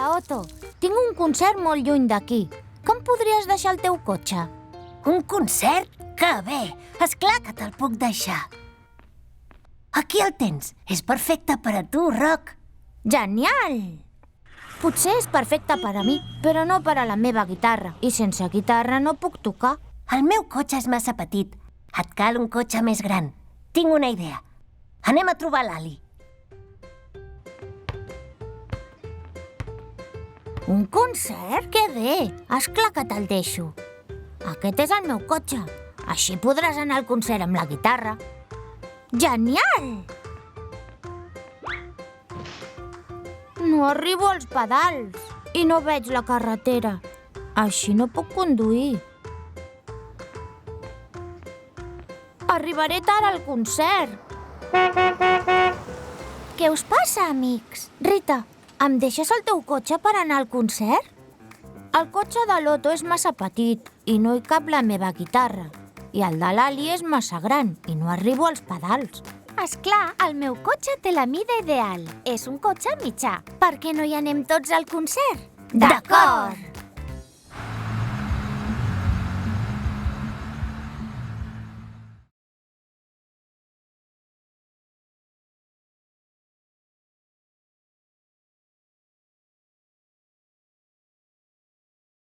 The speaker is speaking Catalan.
Hola, Otto. Tinc un concert molt lluny d'aquí. Que em podries deixar el teu cotxe? Un concert? Que bé! Esclar que te'l puc deixar. Aquí el tens. És perfecte per a tu, Roc. Genial! Potser és perfecte per a mi, però no per a la meva guitarra. I sense guitarra no puc tocar. El meu cotxe és massa petit. Et cal un cotxe més gran. Tinc una idea. Anem a trobar l'Ali. Un concert? Que bé! Esclar que te'l deixo. Aquest és el meu cotxe. Així podràs anar al concert amb la guitarra. Genial! No arribo als pedals i no veig la carretera. Així no puc conduir. Arribaré tard al concert. Què us passa, amics? Rita, em deixes el teu cotxe per anar al concert? El cotxe de l'Otto és massa petit i no hi cap la meva guitarra. I el de l'Ali és massa gran i no arribo als pedals. Esclar, el meu cotxe té la mida ideal. És un cotxe mitjà. Per què no hi anem tots al concert? D'acord!